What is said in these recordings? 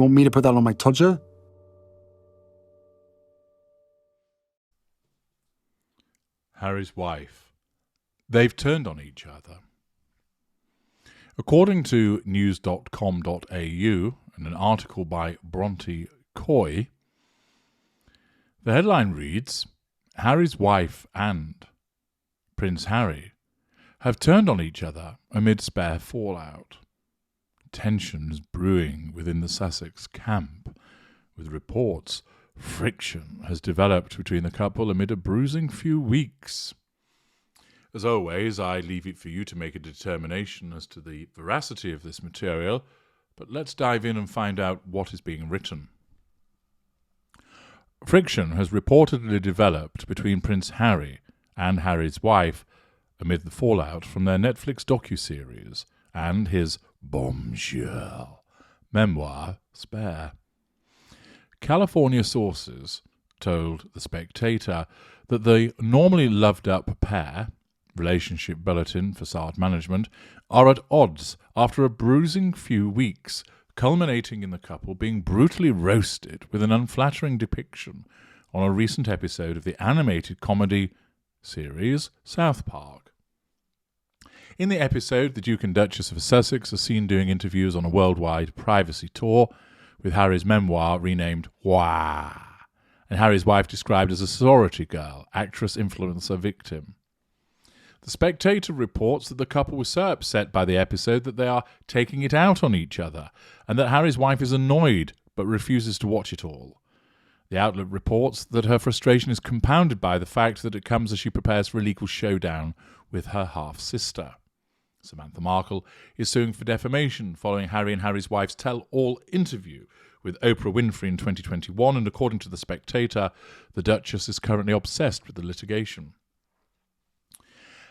want me to put that on my tudger? Harry's wife. They've turned on each other. According to news.com.au and an article by Bronte Coy, the headline reads, Harry's wife and Prince Harry have turned on each other amid spare fallout. Tensions brewing within the Sussex camp, with reports friction has developed between the couple amid a bruising few weeks. As always, I leave it for you to make a determination as to the veracity of this material, but let's dive in and find out what is being written. Friction has reportedly developed between Prince Harry and Harry's wife amid the fallout from their Netflix docuseries and his bombshell memoir, Spare. California sources told The Spectator that the normally loved-up pair, Relationship Bulletin Facade Management, are at odds after a bruising few weeks, culminating in the couple being brutally roasted with an unflattering depiction on a recent episode of the animated comedy series South Park. In the episode, the Duke and Duchess of Sussex are seen doing interviews on a worldwide privacy tour, with Harry's memoir renamed Wah, and Harry's wife described as a sorority girl, actress, influencer, victim. The Spectator reports that the couple was so upset by the episode that they are taking it out on each other, and that Harry's wife is annoyed but refuses to watch it all. The outlet reports that her frustration is compounded by the fact that it comes as she prepares for a legal showdown with her half-sister. Samantha Markle is suing for defamation following Harry and Harry's wife's tell-all interview with Oprah Winfrey in 2021, and according to The Spectator, the Duchess is currently obsessed with the litigation.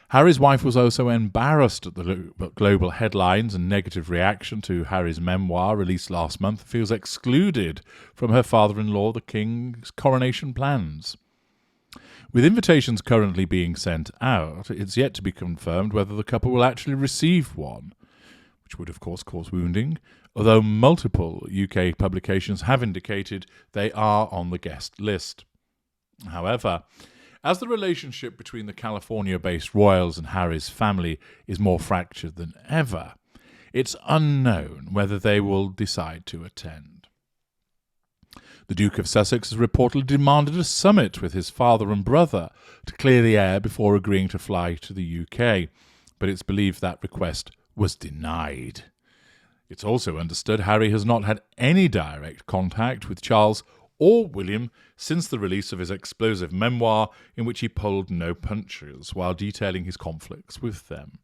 Harry's wife was also embarrassed at the global headlines and negative reaction to Harry's memoir released last month, feels excluded from her father-in-law, the King's coronation plans. With invitations currently being sent out, it's yet to be confirmed whether the couple will actually receive one, which would of course cause wounding, although multiple UK publications have indicated they are on the guest list. However, as the relationship between the California-based royals and Harry's family is more fractured than ever, it's unknown whether they will decide to attend. The Duke of Sussex has reportedly demanded a summit with his father and brother to clear the air before agreeing to fly to the UK, but it's believed that request was denied. It's also understood Harry has not had any direct contact with Charles or William since the release of his explosive memoir, in which he pulled no punches while detailing his conflicts with them.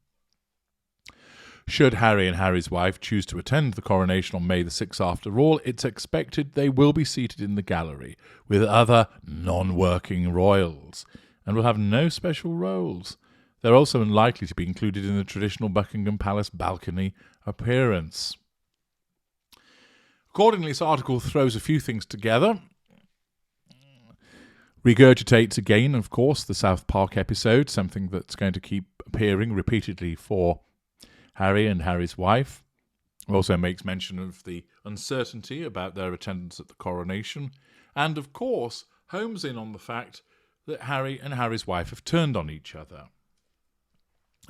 Should Harry and Harry's wife choose to attend the coronation on May the 6th after all, it's expected they will be seated in the gallery with other non-working royals and will have no special roles. They're also unlikely to be included in the traditional Buckingham Palace balcony appearance. Accordingly, this article throws a few things together. Regurgitates again, of course, the South Park episode, something that's going to keep appearing repeatedly for Harry and Harry's wife. Also makes mention of the uncertainty about their attendance at the coronation, and of course homes in on the fact that Harry and Harry's wife have turned on each other.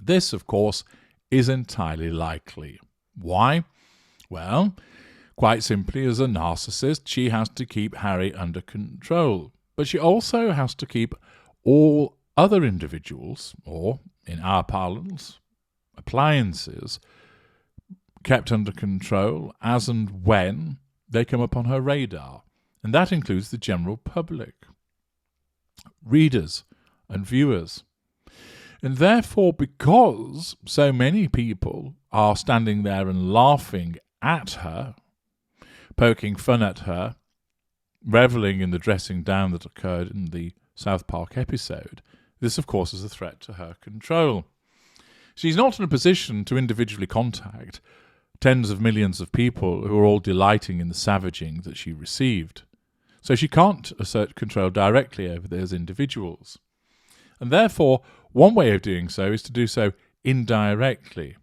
This, of course, is entirely likely. Why? Well, quite simply, as a narcissist, she has to keep Harry under control, but she also has to keep all other individuals, or in our parlance, appliances, kept under control as and when they come upon her radar, and that includes the general public, readers and viewers. And therefore, because so many people are standing there and laughing at her, poking fun at her, revelling in the dressing down that occurred in the South Park episode, this of course is a threat to her control. She's not in a position to individually contact tens of millions of people who are all delighting in the savaging that she received. So she can't assert control directly over those individuals. And therefore, one way of doing so is to do so indirectly.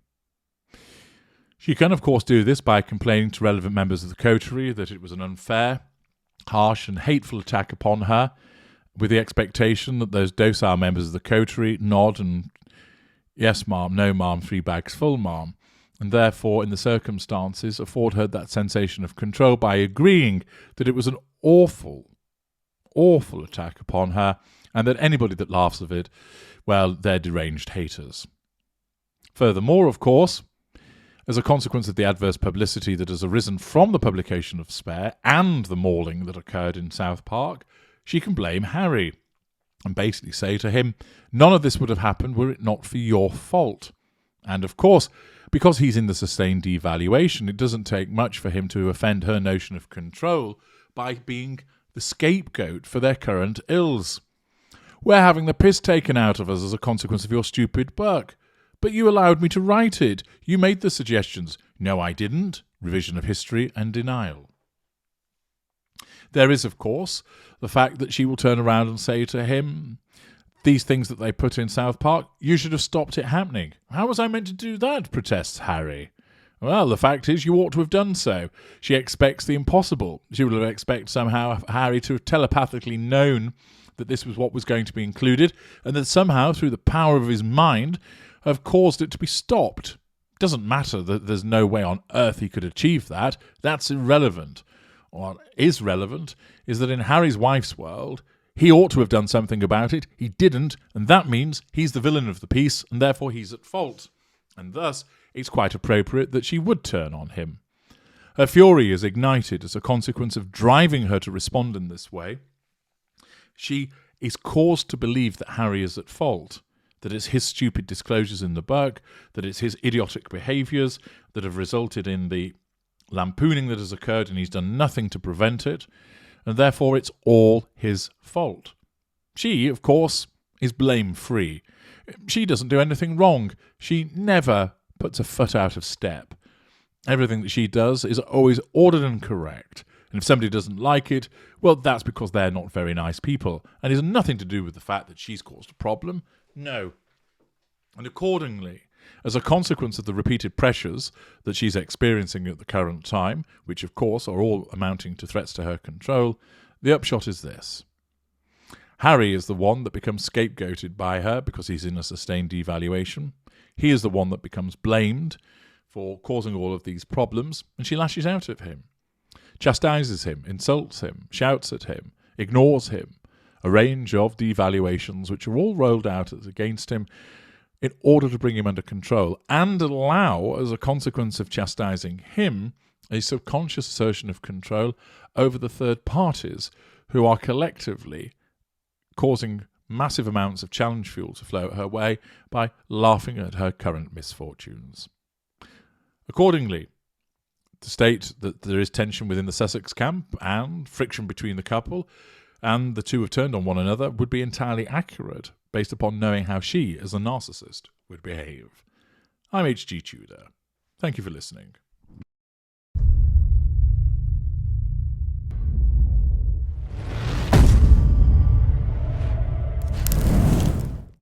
She can, of course, do this by complaining to relevant members of the coterie that it was an unfair, harsh and hateful attack upon her, with the expectation that those docile members of the coterie nod and yes, ma'am, no, ma'am, 3 bags full, ma'am, and therefore, in the circumstances, afford her that sensation of control by agreeing that it was an awful, awful attack upon her, and that anybody that laughs of it, well, they're deranged haters. Furthermore, of course, as a consequence of the adverse publicity that has arisen from the publication of Spare and the mauling that occurred in South Park, she can blame Harry and basically say to him, none of this would have happened were it not for your fault. And of course, because he's in the sustained devaluation, it doesn't take much for him to offend her notion of control by being the scapegoat for their current ills. We're having the piss taken out of us as a consequence of your stupid book. But you allowed me to write it. You made the suggestions. No, I didn't. Revision of history and denial. There is, of course, the fact that she will turn around and say to him, these things that they put in South Park, you should have stopped it happening. How was I meant to do that, protests Harry. Well, the fact is you ought to have done so. She expects the impossible. She will expect somehow Harry to have telepathically known that this was what was going to be included, and that somehow, through the power of his mind, have caused it to be stopped. Doesn't matter that there's no way on earth he could achieve that. That's irrelevant. What is relevant is that in Harry's wife's world, he ought to have done something about it. He didn't, and that means he's the villain of the piece, and therefore he's at fault. And thus, it's quite appropriate that she would turn on him. Her fury is ignited as a consequence of driving her to respond in this way. She is caused to believe that Harry is at fault, that it's his stupid disclosures in the book, that it's his idiotic behaviours that have resulted in the lampooning that has occurred, and he's done nothing to prevent it, and therefore it's all his fault. She, of course, is blame-free. She doesn't do anything wrong. She never puts a foot out of step. Everything that she does is always ordered and correct. And if somebody doesn't like it, well, that's because they're not very nice people. And it has nothing to do with the fact that she's caused a problem. No. And accordingly, as a consequence of the repeated pressures that she's experiencing at the current time, which of course are all amounting to threats to her control, the upshot is this. Harry is the one that becomes scapegoated by her because he's in a sustained devaluation. He is the one that becomes blamed for causing all of these problems, and she lashes out at him, chastises him, insults him, shouts at him, ignores him, a range of devaluations which are all rolled out against him in order to bring him under control and allow, as a consequence of chastising him, a subconscious assertion of control over the third parties who are collectively causing massive amounts of challenge fuel to flow her way by laughing at her current misfortunes. Accordingly, to state that there is tension within the Sussex camp and friction between the couple, and the two have turned on one another, would be entirely accurate based upon knowing how she, as a narcissist, would behave. I'm H.G. Tudor. Thank you for listening.